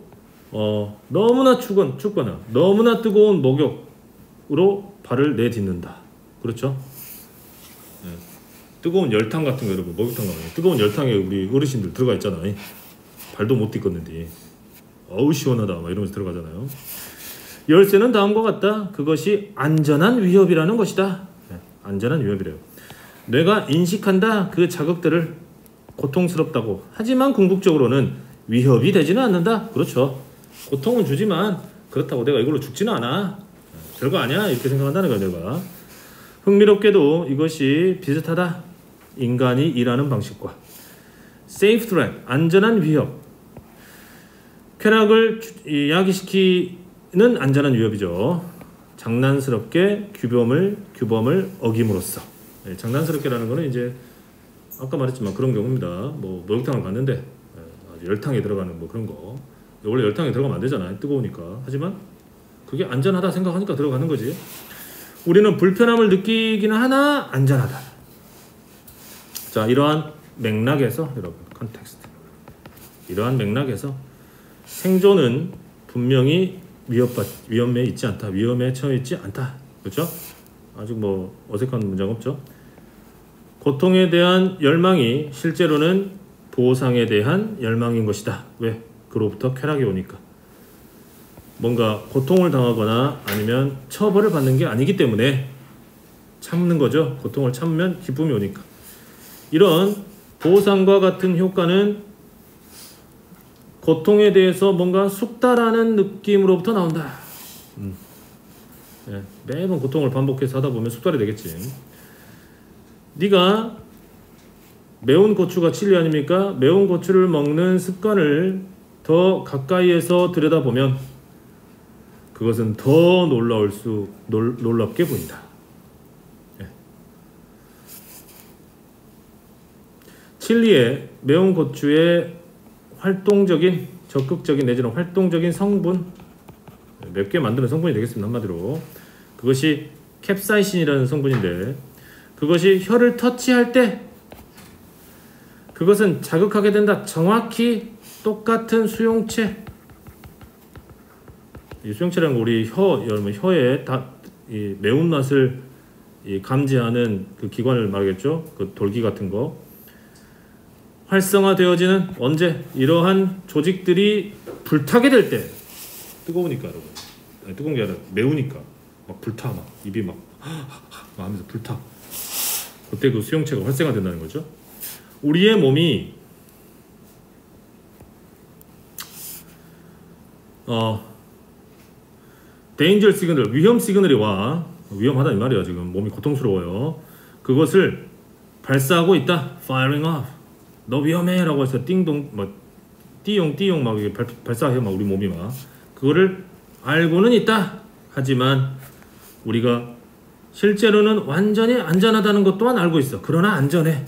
너무나 춥거나 너무나 뜨거운 목욕으로 발을 내딛는다. 그렇죠? 네. 뜨거운 열탕 같은 거 여러분 목욕탕 가면 뜨거운 열탕에 우리 어르신들 들어가 있잖아. 발도 못 딛겠는데 어우 시원하다 막 이러면서 들어가잖아요. 열쇠는 다음과 같다. 그것이 안전한 위협이라는 것이다. 네. 안전한 위협이래요. 뇌가 인식한다. 그 자극들을 고통스럽다고. 하지만 궁극적으로는 위협이 되지는 않는다. 그렇죠. 고통은 주지만 그렇다고 내가 이걸로 죽지는 않아. 별거 아니야. 이렇게 생각한다는 거야 내가. 흥미롭게도 이것이 비슷하다. 인간이 일하는 방식과. Safe threat, 안전한 위협. 쾌락을 야기시키는 안전한 위협이죠. 장난스럽게 규범을 어김으로써. 네, 장난스럽게라는 거는 이제 아까 말했지만 그런 경우입니다. 뭐 목욕탕을 갔는데 열탕에 들어가는 뭐 그런 거. 원래 열탕에 들어가면 안 되잖아요. 뜨거우니까. 하지만 그게 안전하다 생각하니까 들어가는 거지. 우리는 불편함을 느끼기는 하나 안전하다. 자, 이러한 맥락에서 여러분 컨텍스트. 이러한 맥락에서 생존은 분명히 위험에 있지 않다. 위험에 처해 있지 않다. 그렇죠? 아직 뭐 어색한 문장 없죠? 고통에 대한 열망이 실제로는 보상에 대한 열망인 것이다. 왜? 그로부터 쾌락이 오니까. 뭔가 고통을 당하거나 아니면 처벌을 받는 게 아니기 때문에 참는 거죠. 고통을 참으면 기쁨이 오니까. 이런 보상과 같은 효과는 고통에 대해서 뭔가 숙달하는 느낌으로부터 나온다. 네, 매번 고통을 반복해서 하다 보면 숙달이 되겠지. 네가 매운 고추가 진리 아닙니까? 매운 고추를 먹는 습관을 더 가까이에서 들여다보면 그것은 더 놀랍게 보인다. 네. 칠리의 매운 고추의 활동적인, 적극적인 내지는 활동적인 성분 맵게 만드는 성분이 되겠습니다. 한마디로 그것이 캡사이신이라는 성분인데 그것이 혀를 터치할 때 그것은 자극하게 된다. 정확히 똑같은 수용체. 이 수용체라는 거 우리 여러분 혀에 이 매운맛을 감지하는 그 기관을 말하겠죠. 그 돌기 같은 거. 활성화되어지는 언제? 이러한 조직들이 불타게 될 때. 뜨거우니까 여러분. 아니, 뜨거운 게 아니라 매우니까 막 불타 막 입이 막 하면서 불타. 그때 그 수용체가 활성화된다는 거죠. 우리의 몸이 데인저 시그널, 위험 시그널이 와. 위험하다 이 말이야. 지금 몸이 고통스러워요. 그것을 발사하고 있다. firing off. 너 위험해라고 해서 띵동 막 띠용 막 이게 발사해 막 우리 몸이 막 그거를 알고는 있다. 하지만 우리가 실제로는 완전히 안전하다는 것 또한 알고 있어. 그러나 안전해.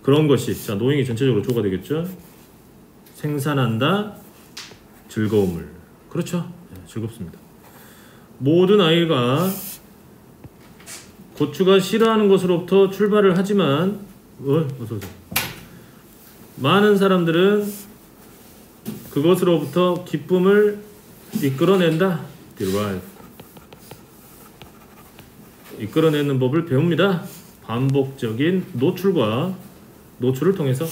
그런 것이 자 노잉이 전체적으로 조가 되겠죠. 생산한다. 즐거움을. 그렇죠. 네, 즐겁습니다. 모든 아이가 고추가 싫어하는 것으로부터 출발을 하지만 어서. 많은 사람들은 그것으로부터 기쁨을 이끌어낸다. derive. 이끌어내는 법을 배웁니다. 반복적인 노출을 통해서.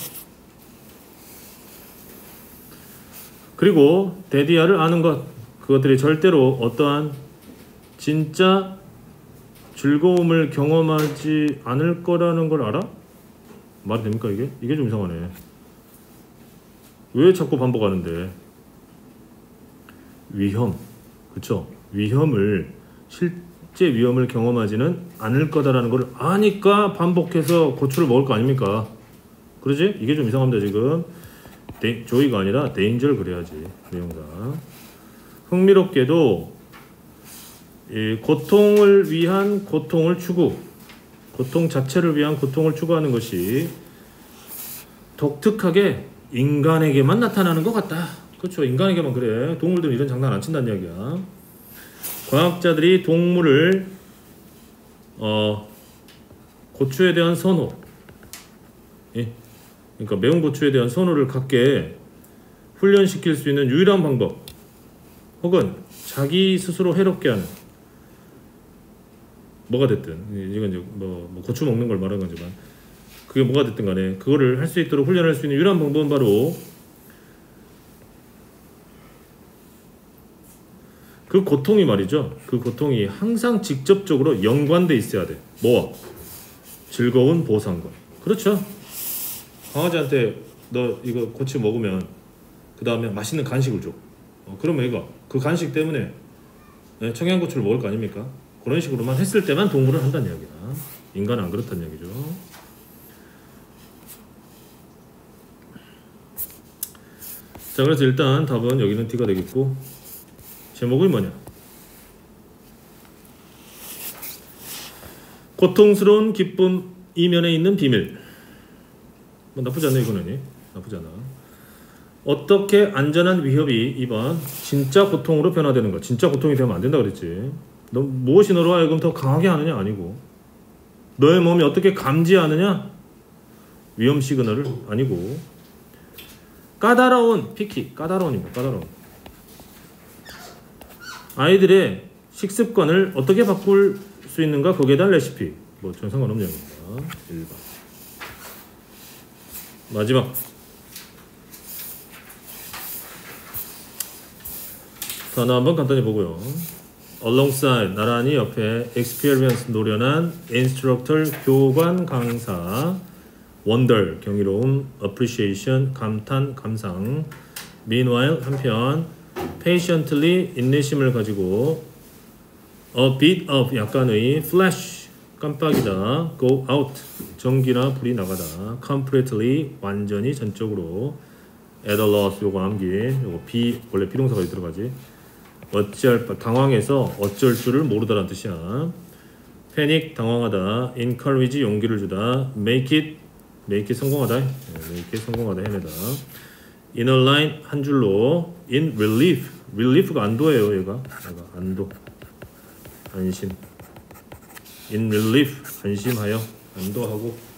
그리고 데디아를 아는 것. 그것들이 절대로 어떠한 진짜 즐거움을 경험하지 않을 거라는 걸 알아? 말이 됩니까 이게? 이게 좀 이상하네. 왜 자꾸 반복하는데? 위험. 그쵸? 실제 위험을 경험하지는 않을 거다라는 걸 아니까 반복해서 고추를 먹을 거 아닙니까? 그러지? 이게 좀 이상합니다 지금. 조이가 아니라 danger 그래야지 내용사. 흥미롭게도 이 고통을 위한 고통을 추구, 고통 자체를 위한 고통을 추구하는 것이 독특하게 인간에게만 나타나는 것 같다. 그렇죠. 인간에게만 그래. 동물들은 이런 장난 안 친다는 이야기야. 과학자들이 동물을 고추에 대한 선호, 그러니까 매운 고추에 대한 선호를 갖게 훈련시킬 수 있는 유일한 방법, 혹은 자기 스스로 해롭게 하는 뭐가 됐든 이건 이제 뭐 고추 먹는 걸 말하는 거지만 그게 뭐가 됐든 간에 그거를 할 수 있도록 훈련할 수 있는 유일한 방법은 바로 그 고통이 말이죠. 그 고통이 항상 직접적으로 연관돼 있어야 돼. 뭐와? 즐거운 보상과. 그렇죠. 강아지한테 너 이거 고추 먹으면 그 다음에 맛있는 간식을 줘. 그러면 얘가 그 간식 때문에 청양고추를 먹을 거 아닙니까? 그런 식으로만 했을 때만 동물은 한다는 이야기야. 인간은 안 그렇다는 이야기죠. 자, 그래서 일단 답은 여기는 D가 되겠고, 제목이 뭐냐? 고통스러운 기쁨 이면에 있는 비밀. 뭐 나쁘지 않네 이거는. 나쁘지 않아. 어떻게 안전한 위협이 2번 진짜 고통으로 변화되는 거. 진짜 고통이 되면 안 된다 그랬지. 너 무엇이 너로 하여금 더 강하게 하느냐? 아니고 너의 몸이 어떻게 감지하느냐? 위험 시그널을 아니고 까다로운 피키. 까다로운입니다. 까다로운. 아이들의 식습관을 어떻게 바꿀 수 있는가? 거기에 대한 레시피. 뭐 전 상관없는 얘기입니다. 1번. 마지막 단어 한번 간단히 보고요. alongside 나란히 옆에 experience 노련한 instructor 교관 강사 wonder 경이로움 appreciation 감탄 감상 meanwhile 한편 patiently 인내심을 가지고 a bit of 약간의 flash 깜빡이다 go out 전기나 불이 나가다 completely 완전히 전적으로 at a loss 요거 암기 요거 be 원래 비동사가 들어가지 어찌할 바 당황해서 어쩔 줄을 모르다라는 뜻이야. panic 당황하다 encourage 용기를 주다 make it 성공하다 make it 성공하다 해내다 in a line 한 줄로 in relief가 안도예요. 얘가 안도 안심 in relief 안심하여 안도하고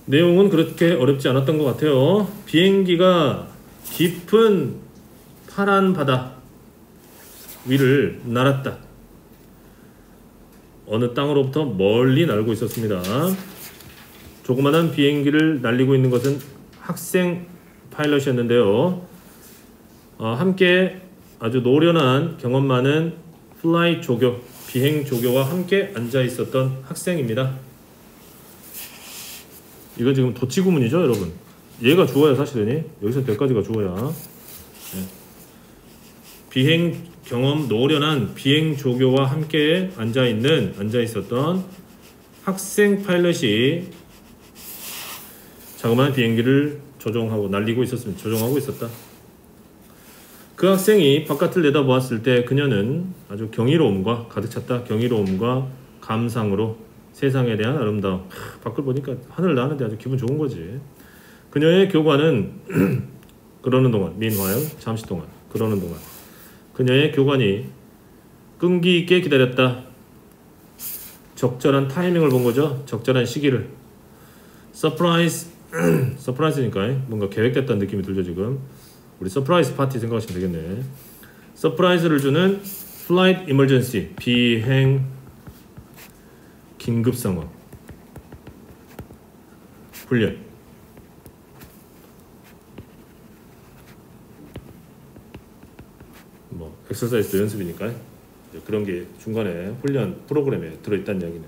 내용은 그렇게 어렵지 않았던 것 같아요. 비행기가 깊은 파란 바다 위를 날았다. 어느 땅으로부터 멀리 날고 있었습니다. 조그마한 비행기를 날리고 있는 것은 학생 파일럿이었는데요. 함께 아주 노련한 경험 많은 플라이 조교, 비행 조교와 함께 앉아 있었던 학생입니다. 이거 지금 도치 구문이죠, 여러분. 얘가 주어야 사실은 여기서 될까지가 주어야. 네. 비행 경험 노련한 비행 조교와 함께 앉아 있었던 학생 파일럿이 자그마한 비행기를 조종하고 있었다. 그 학생이 바깥을 내다보았을 때 그녀는 아주 경이로움과 가득 찼다. 경이로움과 감상으로 세상에 대한 아름다움. 밖을 보니까 하늘 나는데 아주 기분 좋은 거지. 그녀의 교관은 그러는 동안, 잠시 동안 그러는 동안 그녀의 교관이 끈기 있게 기다렸다. 적절한 타이밍을 본 거죠. 적절한 시기를. 서프라이즈니까 뭔가 계획됐다는 느낌이 들죠 지금. 우리 서프라이즈 파티 생각하시면 되겠네. 서프라이즈를 주는 플라이트 이머전시, 비행 긴급 상황 훈련. 뭐 엑서사이즈도 연습이니까 그런 게 중간에 훈련 프로그램에 들어있다는 이야기네.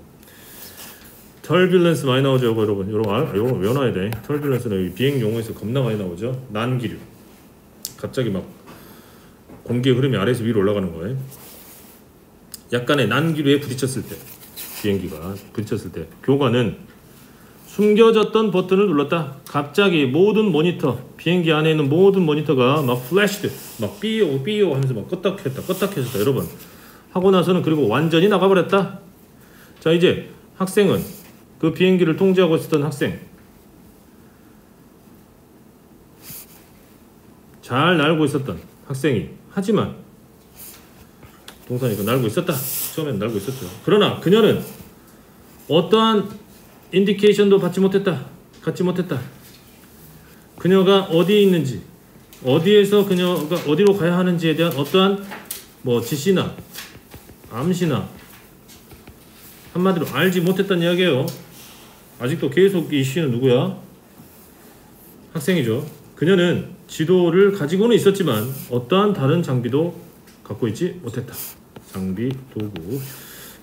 털뷸런스 많이 나오죠 여러분. 요런 외워놔야 돼. 털뷸런스는 비행 용어에서 겁나 많이 나오죠. 난기류. 갑자기 막 공기의 흐름이 아래에서 위로 올라가는 거예요. 약간의 난기류에 부딪혔을 때, 비행기가 부딪혔을 때 교관은 숨겨졌던 버튼을 눌렀다. 갑자기 모든 모니터, 비행기 안에 있는 모든 모니터가 막 플래시드, 막 삐요 하면서 막 껐다 켰다 여러 번 하고 나서는 그리고 완전히 나가버렸다. 자, 이제 학생은 그 비행기를 통제하고 있었던 학생, 잘 날고 있었던 학생이, 하지만 동사니까 날고 있었다. 처음엔 날고 있었죠. 그러나 그녀는 어떠한 인디케이션도 갖지 못했다. 그녀가 어디에 있는지, 어디에서 그녀가 어디로 가야 하는지에 대한 어떠한 뭐 지시나 암시나 한마디로 알지 못했다는 이야기예요. 아직도 계속 이 시는 누구야? 학생이죠. 그녀는 지도를 가지고는 있었지만 어떠한 다른 장비도 갖고 있지 못했다. 장비, 도구.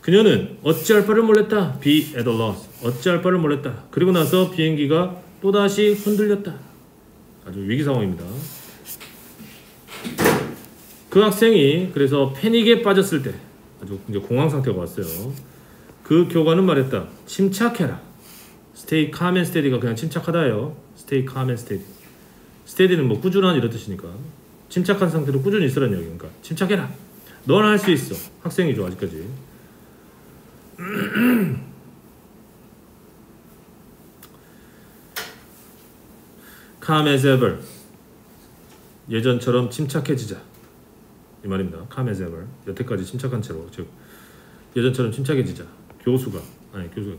그녀는 어찌할 바를 몰랐다. Be at a loss. 어찌할 바를 몰랐다. 그리고 나서 비행기가 또다시 흔들렸다. 아주 위기 상황입니다. 그 학생이 그래서 패닉에 빠졌을 때, 아주 이제 공황 상태가 왔어요. 그 교관은 말했다. 침착해라. Stay calm and steady가 그냥 침착하다예요. Stay calm and steady. steady는 뭐 꾸준한 이런 뜻이니까 침착한 상태로 꾸준히 있으라는 얘기니까 침착해라. 넌 할 수 있어. 학생이죠 아직까지. Calm as ever. 예전처럼 침착해지자 이 말입니다. Calm as ever. 여태까지 침착한 채로, 즉 예전처럼 침착해지자.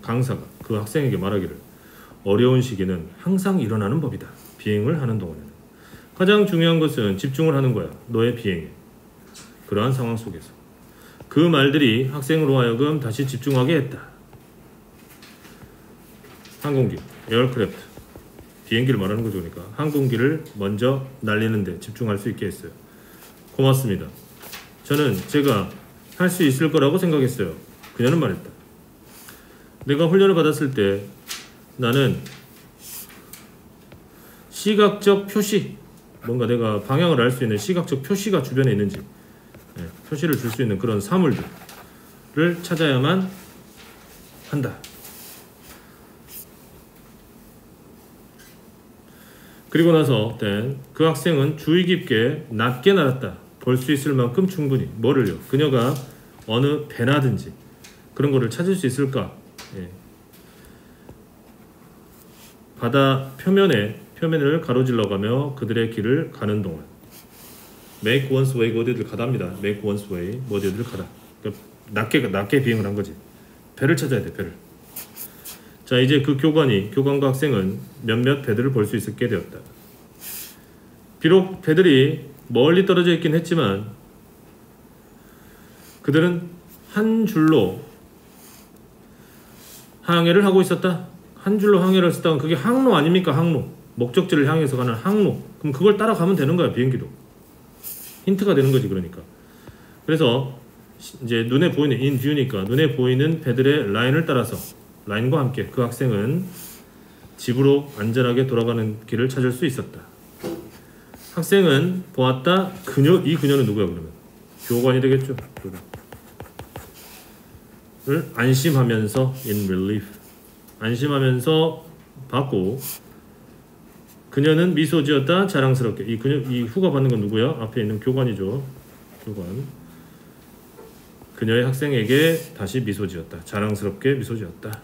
강사가 그 학생에게 말하기를 어려운 시기는 항상 일어나는 법이다. 비행을 하는 동안에는 가장 중요한 것은 집중을 하는 거야. 너의 비행에. 그러한 상황 속에서 그 말들이 학생으로 하여금 다시 집중하게 했다. 항공기, 에어크래프트, 비행기를 말하는 거죠. 그러니까 항공기를 먼저 날리는데 집중할 수 있게 했어요. 고맙습니다. 저는 제가 할 수 있을 거라고 생각했어요. 그녀는 말했다. 내가 훈련을 받았을 때 나는 시각적 표시, 뭔가 내가 방향을 알 수 있는 시각적 표시가 주변에 있는지, 표시를 줄 수 있는 그런 사물들을 찾아야만 한다. 그리고 나서 그 학생은 주의 깊게 낮게 날았다. 볼 수 있을 만큼 충분히. 뭐를요? 그녀가 어느 배나든지 그런 거를 찾을 수 있을까? 바다 표면을 가로질러가며 그들의 길을 가는 동안 make one's way, 어디들 가답니다. make one's way, 어디들 가다. 그러니까 낮게 비행을 한 거지. 배를 찾아야 돼, 배를. 자, 이제 그 교관과 학생은 몇몇 배들을 볼 수 있게 되었다. 비록 배들이 멀리 떨어져 있긴 했지만 그들은 한 줄로 항해를 하고 있었다. 한 줄로 항해를 했다면 그게 항로 아닙니까? 항로. 목적지를 향해서 가는 항로. 그럼 그걸 따라가면 되는 거야, 비행기도. 힌트가 되는 거지, 그러니까. 그래서 이제 눈에 보이는 인뷰니까 눈에 보이는 배들의 라인을 따라서 라인과 함께 그 학생은 집으로 안전하게 돌아가는 길을 찾을 수 있었다. 학생은 보았다. 이 그녀는 누구야 그러면? 교관이 되겠죠. 를 안심하면서 in relief. 안심하면서 받고 그녀는 미소 지었다. 자랑스럽게. 이 후가 받는 건 누구야? 앞에 있는 교관이죠. 교관. 그녀의 학생에게 다시 미소 지었다. 자랑스럽게 미소 지었다.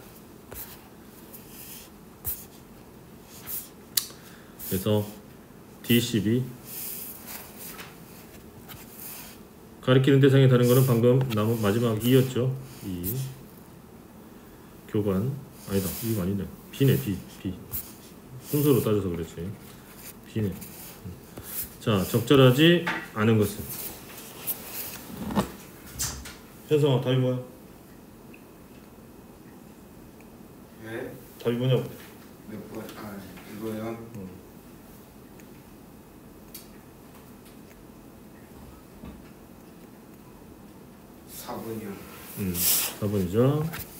그래서 D12 가리키는 대상이 다른 거는 방금 남은 마지막 2였죠. 2 교관 아니다. 이거 아니네. B네. B 순서로 따져서 그렇지. B네. 자, 적절하지 않은 것은 현성아 답이 뭐야? 네? 답이 뭐냐고. 몇 번? 아 이거요? 4번이요. 4번이죠.